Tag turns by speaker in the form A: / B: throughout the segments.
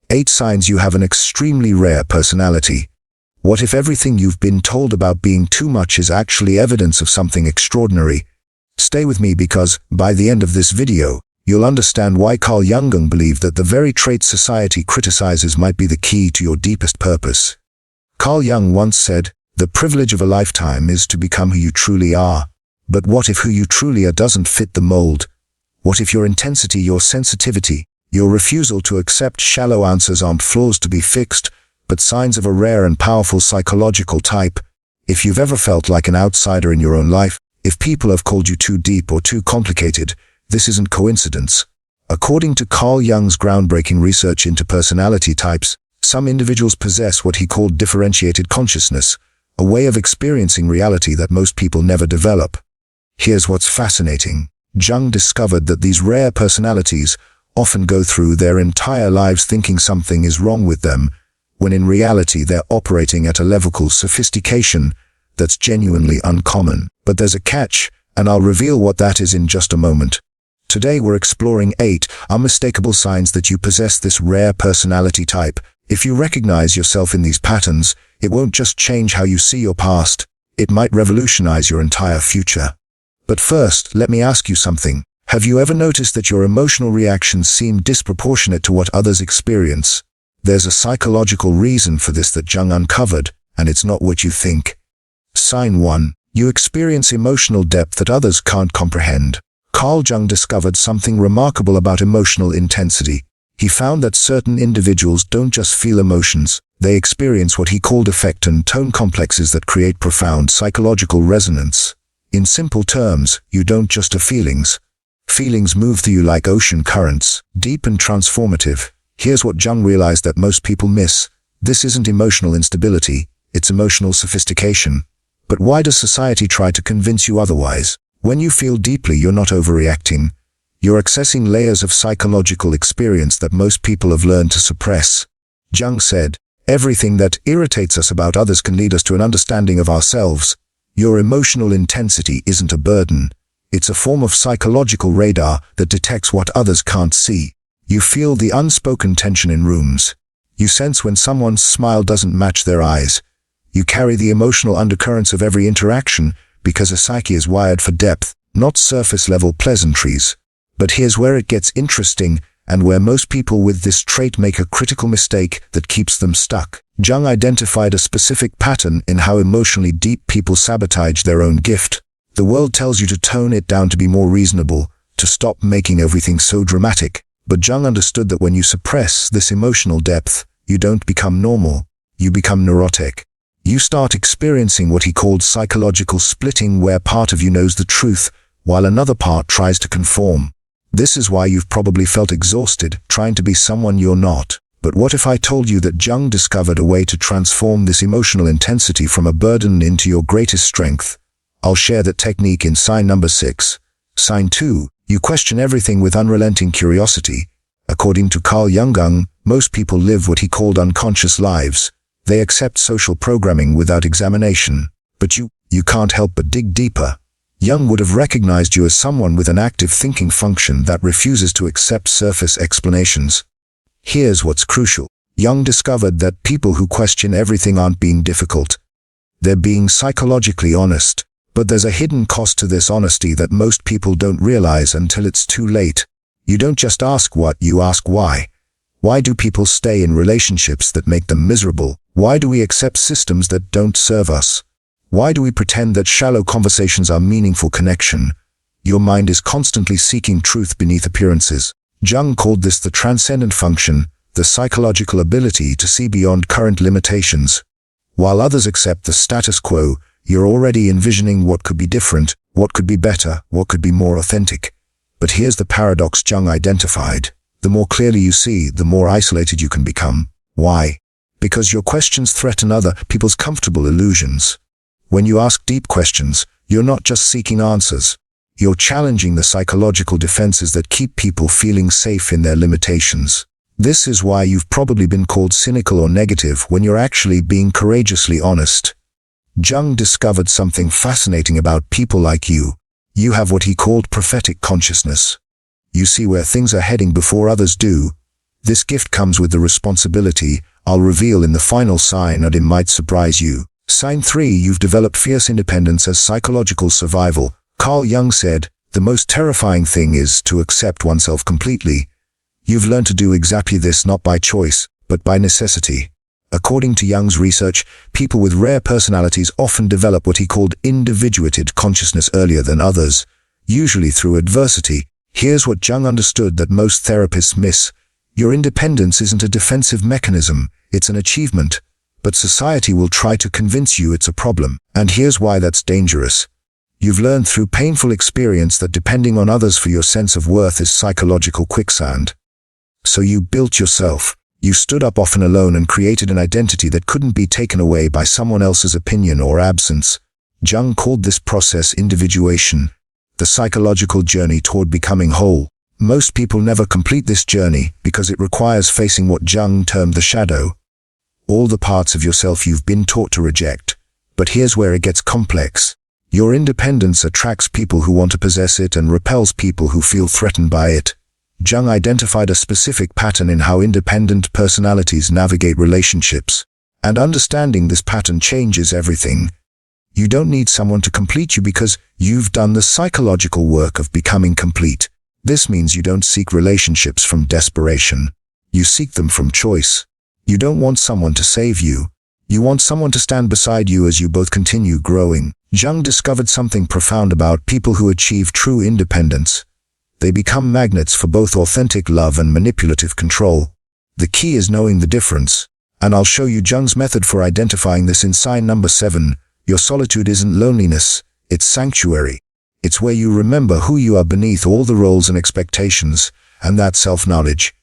A: 8 signs you have an extremely rare personality. What if everything you've been told about being too much is actually evidence of something extraordinary? Stay with me because, by the end of this video, you'll understand why Carl Jung believed that the very traits society criticizes might be the key to your deepest purpose. Carl Jung once said, "The privilege of a lifetime is to become who you truly are." But what if who you truly are doesn't fit the mold? What if your intensity, your sensitivity, your refusal to accept shallow answers aren't flaws to be fixed, but signs of a rare and powerful psychological type? If you've ever felt like an outsider in your own life, if people have called you too deep or too complicated, this isn't coincidence. According to Carl Jung's groundbreaking research into personality types, some individuals possess what he called differentiated consciousness, a way of experiencing reality that most people never develop. Here's what's fascinating. Jung discovered that these rare personalities often go through their entire lives thinking something is wrong with them, when in reality they're operating at a level of sophistication that's genuinely uncommon. But there's a catch, and I'll reveal what that is in just a moment. Today we're exploring 8 unmistakable signs that you possess this rare personality type. If you recognize yourself in these patterns, it won't just change how you see your past, it might revolutionize your entire future. But first, let me ask you something. Have you ever noticed that your emotional reactions seem disproportionate to what others experience? There's a psychological reason for this that Jung uncovered, and it's not what you think. Sign 1. You experience emotional depth that others can't comprehend. Carl Jung discovered something remarkable about emotional intensity. He found that certain individuals don't just feel emotions, they experience what he called affect and tone complexes that create profound psychological resonance. In simple terms, you don't just have feelings. Feelings move through you like ocean currents, deep and transformative. Here's what Jung realized that most people miss. This isn't emotional instability, it's emotional sophistication. But why does society try to convince you otherwise? When you feel deeply, you're not overreacting. You're accessing layers of psychological experience that most people have learned to suppress. Jung said, "Everything that irritates us about others can lead us to an understanding of ourselves." Your emotional intensity isn't a burden. It's a form of psychological radar that detects what others can't see. You feel the unspoken tension in rooms. You sense when someone's smile doesn't match their eyes. You carry the emotional undercurrents of every interaction because a psyche is wired for depth, not surface-level pleasantries. But here's where it gets interesting, and where most people with this trait make a critical mistake that keeps them stuck. Jung identified a specific pattern in how emotionally deep people sabotage their own gift. The world tells you to tone it down to be more reasonable, to stop making everything so dramatic. But Jung understood that when you suppress this emotional depth, you don't become normal, you become neurotic. You start experiencing what he called psychological splitting, where part of you knows the truth, while another part tries to conform. This is why you've probably felt exhausted, trying to be someone you're not. But what if I told you that Jung discovered a way to transform this emotional intensity from a burden into your greatest strength? I'll share that technique in sign number 6. Sign 2. You question everything with unrelenting curiosity. According to Carl Jung, most people live what he called unconscious lives. They accept social programming without examination. But you can't help but dig deeper. Jung would have recognized you as someone with an active thinking function that refuses to accept surface explanations. Here's what's crucial. Jung discovered that people who question everything aren't being difficult. They're being psychologically honest. But there's a hidden cost to this honesty that most people don't realize until it's too late. You don't just ask what, you ask why. Why do people stay in relationships that make them miserable? Why do we accept systems that don't serve us? Why do we pretend that shallow conversations are meaningful connection? Your mind is constantly seeking truth beneath appearances. Jung called this the transcendent function, the psychological ability to see beyond current limitations. While others accept the status quo, you're already envisioning what could be different, what could be better, what could be more authentic. But here's the paradox Jung identified. The more clearly you see, the more isolated you can become. Why? Because your questions threaten other people's comfortable illusions. When you ask deep questions, you're not just seeking answers. You're challenging the psychological defenses that keep people feeling safe in their limitations. This is why you've probably been called cynical or negative when you're actually being courageously honest. Jung discovered something fascinating about people like you. You have what he called prophetic consciousness. You see where things are heading before others do. This gift comes with the responsibility I'll reveal in the final sign, and it might surprise you. Sign 3. You've developed fierce independence as psychological survival. Carl Jung said, "The most terrifying thing is to accept oneself completely." You've learned to do exactly this not by choice, but by necessity. According to Jung's research, people with rare personalities often develop what he called individuated consciousness earlier than others, usually through adversity. Here's what Jung understood that most therapists miss. Your independence isn't a defensive mechanism, it's an achievement. But society will try to convince you it's a problem. And here's why that's dangerous. You've learned through painful experience that depending on others for your sense of worth is psychological quicksand. So you built yourself. You stood up often alone and created an identity that couldn't be taken away by someone else's opinion or absence. Jung called this process individuation, the psychological journey toward becoming whole. Most people never complete this journey because it requires facing what Jung termed the shadow. All the parts of yourself you've been taught to reject. But here's where it gets complex. Your independence attracts people who want to possess it and repels people who feel threatened by it. Jung identified a specific pattern in how independent personalities navigate relationships. And understanding this pattern changes everything. You don't need someone to complete you because you've done the psychological work of becoming complete. This means you don't seek relationships from desperation. You seek them from choice. You don't want someone to save you. You want someone to stand beside you as you both continue growing. Jung discovered something profound about people who achieve true independence. They become magnets for both authentic love and manipulative control. The key is knowing the difference. And I'll show you Jung's method for identifying this in sign number 7. Your solitude isn't loneliness, it's sanctuary. It's where you remember who you are beneath all the roles and expectations, and that self-knowledge.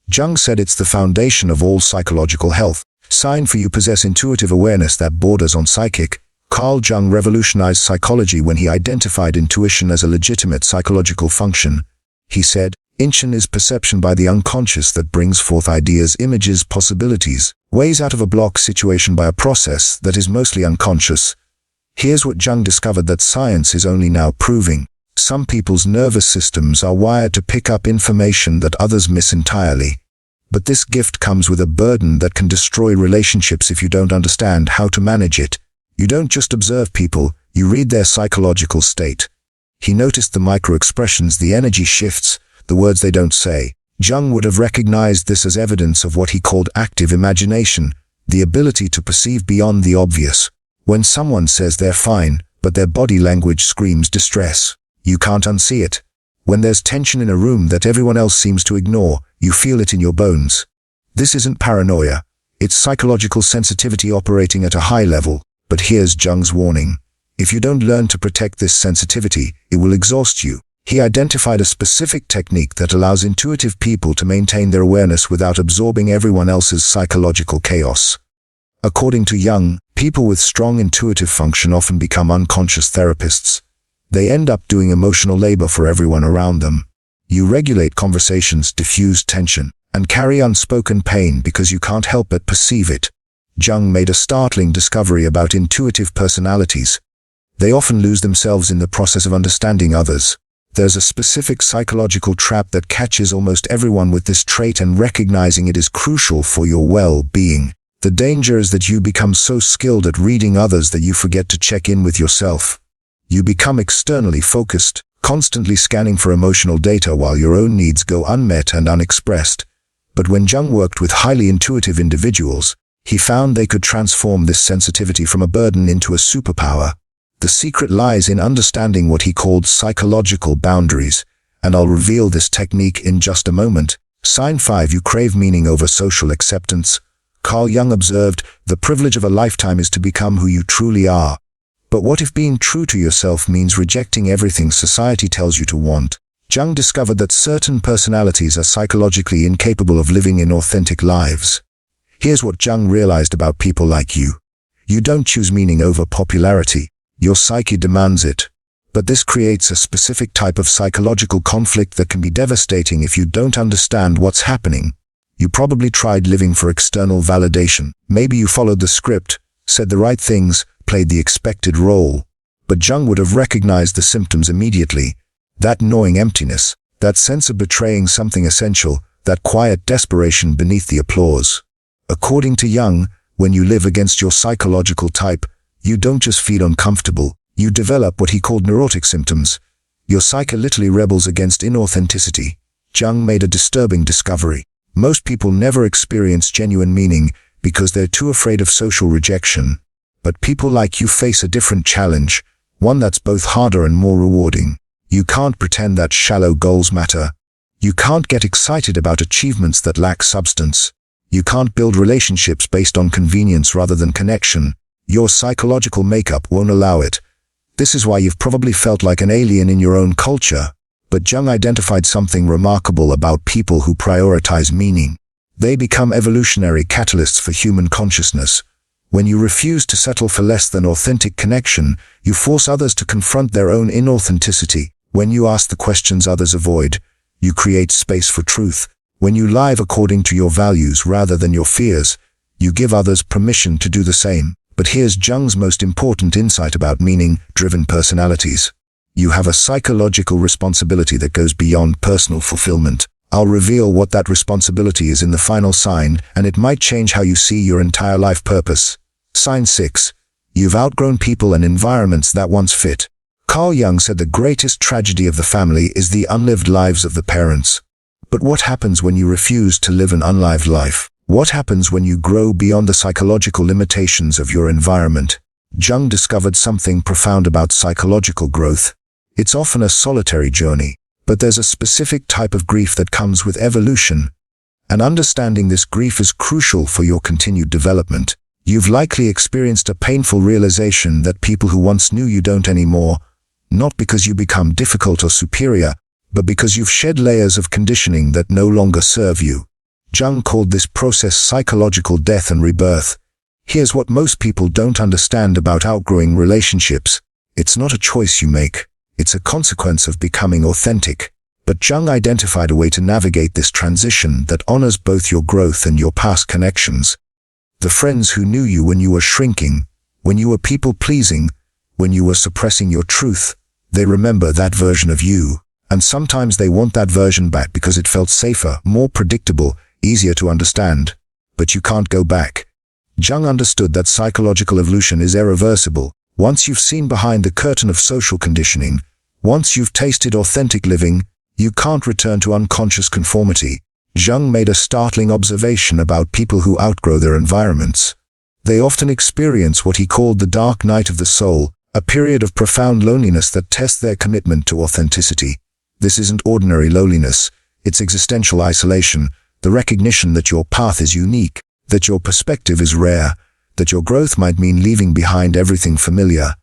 A: Jung said it's the foundation of all psychological health. Sign 4. You possess intuitive awareness that borders on psychic. Carl Jung revolutionized psychology when he identified intuition as a legitimate psychological function. He said, "Intuition is perception by the unconscious that brings forth ideas, images, possibilities, ways out of a block situation by a process that is mostly unconscious." Here's what Jung discovered that science is only now proving. Some people's nervous systems are wired to pick up information that others miss entirely. But this gift comes with a burden that can destroy relationships if you don't understand how to manage it. You don't just observe people, you read their psychological state. He noticed the micro-expressions, the energy shifts, the words they don't say. Jung would have recognized this as evidence of what he called active imagination, the ability to perceive beyond the obvious. When someone says they're fine, but their body language screams distress, you can't unsee it. When there's tension in a room that everyone else seems to ignore, you feel it in your bones. This isn't paranoia. It's psychological sensitivity operating at a high level. But here's Jung's warning. If you don't learn to protect this sensitivity, it will exhaust you. He identified a specific technique that allows intuitive people to maintain their awareness without absorbing everyone else's psychological chaos. According to Jung, people with strong intuitive function often become unconscious therapists. They end up doing emotional labor for everyone around them. You regulate conversations, diffuse tension, and carry unspoken pain because you can't help but perceive it. Jung made a startling discovery about intuitive personalities. They often lose themselves in the process of understanding others. There's a specific psychological trap that catches almost everyone with this trait, and recognizing it is crucial for your well-being. The danger is that you become so skilled at reading others that you forget to check in with yourself. You become externally focused, constantly scanning for emotional data while your own needs go unmet and unexpressed. But when Jung worked with highly intuitive individuals, he found they could transform this sensitivity from a burden into a superpower. The secret lies in understanding what he called psychological boundaries, and I'll reveal this technique in just a moment. Sign 5. You crave meaning over social acceptance. Carl Jung observed, "The privilege of a lifetime is to become who you truly are." But what if being true to yourself means rejecting everything society tells you to want? Jung discovered that certain personalities are psychologically incapable of living in authentic lives. Here's what Jung realized about people like you. You don't choose meaning over popularity. Your psyche demands it. But this creates a specific type of psychological conflict that can be devastating if you don't understand what's happening. You probably tried living for external validation. Maybe you followed the script, said the right things, played the expected role. But Jung would have recognized the symptoms immediately. That gnawing emptiness, that sense of betraying something essential, that quiet desperation beneath the applause. According to Jung, when you live against your psychological type, you don't just feel uncomfortable, you develop what he called neurotic symptoms. Your psyche literally rebels against inauthenticity. Jung made a disturbing discovery. Most people never experience genuine meaning because they're too afraid of social rejection. But people like you face a different challenge, one that's both harder and more rewarding. You can't pretend that shallow goals matter. You can't get excited about achievements that lack substance. You can't build relationships based on convenience rather than connection. Your psychological makeup won't allow it. This is why you've probably felt like an alien in your own culture. But Jung identified something remarkable about people who prioritize meaning. They become evolutionary catalysts for human consciousness. When you refuse to settle for less than authentic connection, you force others to confront their own inauthenticity. When you ask the questions others avoid, you create space for truth. When you live according to your values rather than your fears, you give others permission to do the same. But here's Jung's most important insight about meaning-driven personalities. You have a psychological responsibility that goes beyond personal fulfillment. I'll reveal what that responsibility is in the final sign, and it might change how you see your entire life purpose. Sign 6. You've outgrown people and environments that once fit. Carl Jung said the greatest tragedy of the family is the unlived lives of the parents. But what happens when you refuse to live an unlived life? What happens when you grow beyond the psychological limitations of your environment? Jung discovered something profound about psychological growth. It's often a solitary journey, but there's a specific type of grief that comes with evolution. And understanding this grief is crucial for your continued development. You've likely experienced a painful realization that people who once knew you don't anymore, not because you become difficult or superior, but because you've shed layers of conditioning that no longer serve you. Jung called this process psychological death and rebirth. Here's what most people don't understand about outgrowing relationships. It's not a choice you make. It's a consequence of becoming authentic. But Jung identified a way to navigate this transition that honors both your growth and your past connections. The friends who knew you when you were shrinking, when you were people-pleasing, when you were suppressing your truth, they remember that version of you. And sometimes they want that version back because it felt safer, more predictable, easier to understand. But you can't go back. Jung understood that psychological evolution is irreversible. Once you've seen behind the curtain of social conditioning, once you've tasted authentic living, you can't return to unconscious conformity. Jung made a startling observation about people who outgrow their environments. They often experience what he called the dark night of the soul, a period of profound loneliness that tests their commitment to authenticity. This isn't ordinary loneliness, it's existential isolation, the recognition that your path is unique, that your perspective is rare, that your growth might mean leaving behind everything familiar.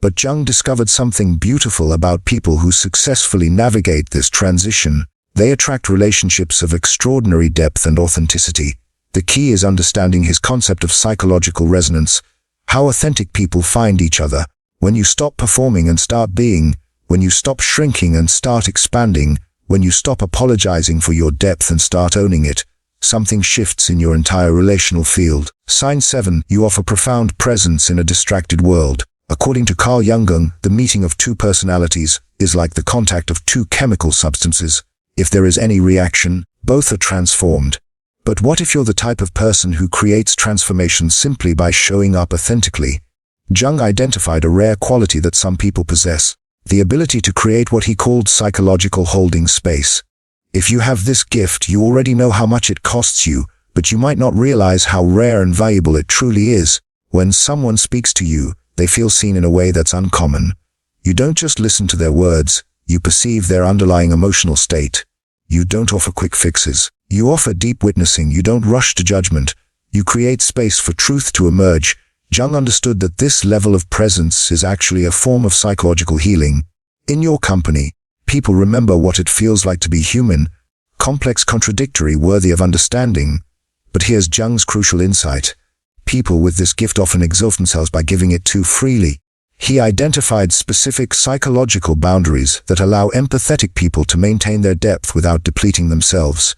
A: But Jung discovered something beautiful about people who successfully navigate this transition. They attract relationships of extraordinary depth and authenticity. The key is understanding his concept of psychological resonance, how authentic people find each other. When you stop performing and start being, when you stop shrinking and start expanding, when you stop apologizing for your depth and start owning it, something shifts in your entire relational field. Sign 7. You offer profound presence in a distracted world. According to Carl Jung, the meeting of two personalities is like the contact of two chemical substances. If there is any reaction, both are transformed. But what if you're the type of person who creates transformation simply by showing up authentically? Jung identified a rare quality that some people possess, the ability to create what he called psychological holding space. If you have this gift, you already know how much it costs you, but you might not realize how rare and valuable it truly is. When someone speaks to you, they feel seen in a way that's uncommon. You don't just listen to their words, you perceive their underlying emotional state. You don't offer quick fixes. You offer deep witnessing. You don't rush to judgment. You create space for truth to emerge. Jung understood that this level of presence is actually a form of psychological healing. In your company, people remember what it feels like to be human, complex, contradictory, worthy of understanding. But here's Jung's crucial insight. People with this gift often exhaust themselves by giving it too freely. He identified specific psychological boundaries that allow empathetic people to maintain their depth without depleting themselves.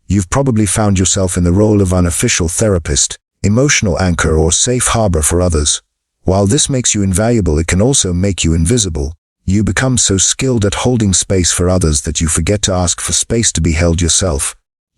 A: You've probably found yourself in the role of unofficial therapist, emotional anchor, or safe harbor for others. While this makes you invaluable, it can also make you invisible. You become so skilled at holding space for others that you forget to ask for space to be held yourself.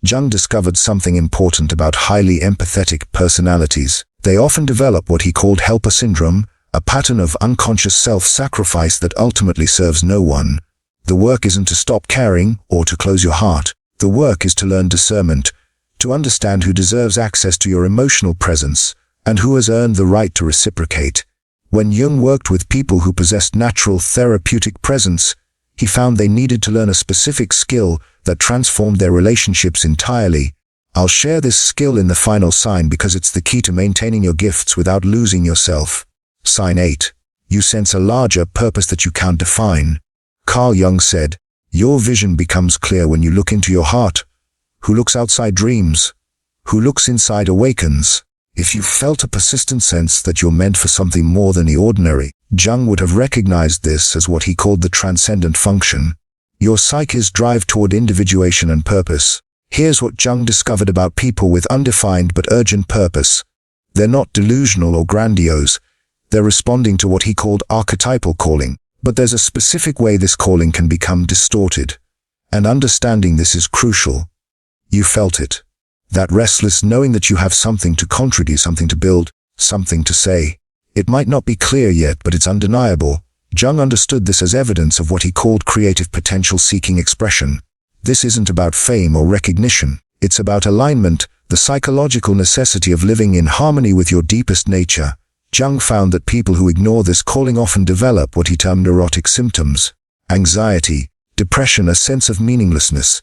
A: Jung discovered something important about highly empathetic personalities. They often develop what he called helper syndrome, a pattern of unconscious self-sacrifice that ultimately serves no one. The work isn't to stop caring or to close your heart. The work is to learn discernment, to understand who deserves access to your emotional presence and who has earned the right to reciprocate. When Jung worked with people who possessed natural therapeutic presence, he found they needed to learn a specific skill that transformed their relationships entirely. I'll share this skill in the final sign because it's the key to maintaining your gifts without losing yourself. Sign 8. You sense a larger purpose that you can't define. Carl Jung said, "Your vision becomes clear when you look into your heart. Who looks outside dreams. Who looks inside awakens." If you felt a persistent sense that you're meant for something more than the ordinary, Jung would have recognized this as what he called the transcendent function. Your psyche's drive toward individuation and purpose. Here's what Jung discovered about people with undefined but urgent purpose. They're not delusional or grandiose. They're responding to what he called archetypal calling. But there's a specific way this calling can become distorted. And understanding this is crucial. You felt it. That restless knowing that you have something to contribute, something to build, something to say. It might not be clear yet, but it's undeniable. Jung understood this as evidence of what he called creative potential seeking expression. This isn't about fame or recognition. It's about alignment, the psychological necessity of living in harmony with your deepest nature. Jung found that people who ignore this calling often develop what he termed neurotic symptoms. Anxiety, depression, a sense of meaninglessness.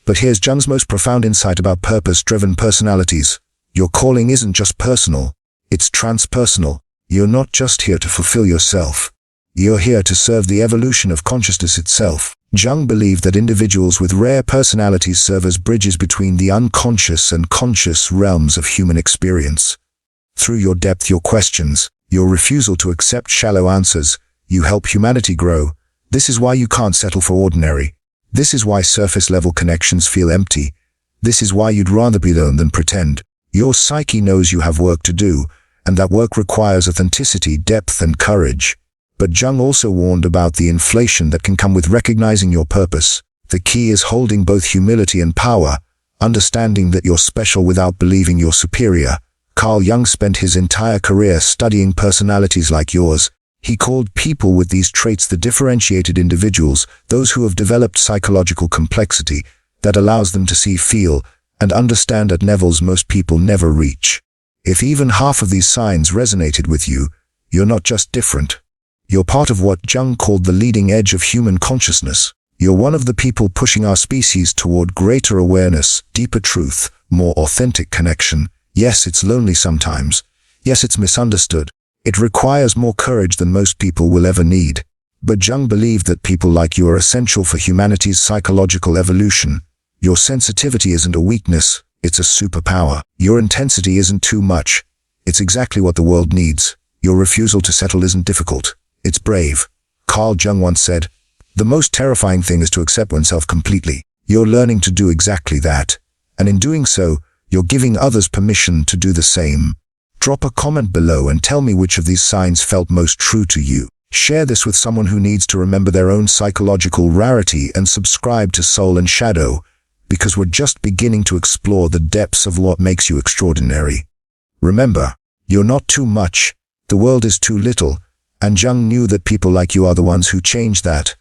A: But here's Jung's most profound insight about purpose-driven personalities. Your calling isn't just personal, it's transpersonal. You're not just here to fulfill yourself. You're here to serve the evolution of consciousness itself. Jung believed that individuals with rare personalities serve as bridges between the unconscious and conscious realms of human experience. Through your depth, your questions, your refusal to accept shallow answers, you help humanity grow. This is why you can't settle for ordinary. This is why surface-level connections feel empty. This is why you'd rather be alone than pretend. Your psyche knows you have work to do, and that work requires authenticity, depth, and courage. But Jung also warned about the inflation that can come with recognizing your purpose. The key is holding both humility and power, understanding that you're special without believing you're superior. Carl Jung spent his entire career studying personalities like yours. He called people with these traits the differentiated individuals, those who have developed psychological complexity that allows them to see, feel, and understand at levels most people never reach. If even half of these signs resonated with you, you're not just different. You're part of what Jung called the leading edge of human consciousness. You're one of the people pushing our species toward greater awareness, deeper truth, more authentic connection. Yes, it's lonely sometimes. Yes, it's misunderstood. It requires more courage than most people will ever need. But Jung believed that people like you are essential for humanity's psychological evolution. Your sensitivity isn't a weakness, it's a superpower. Your intensity isn't too much. It's exactly what the world needs. Your refusal to settle isn't difficult. It's brave. Carl Jung once said, "The most terrifying thing is to accept oneself completely." You're learning to do exactly that. And in doing so, you're giving others permission to do the same. Drop a comment below and tell me which of these signs felt most true to you. Share this with someone who needs to remember their own psychological rarity, and subscribe to Soul and Shadow, because we're just beginning to explore the depths of what makes you extraordinary. Remember, you're not too much, the world is too little, and Jung knew that people like you are the ones who change that.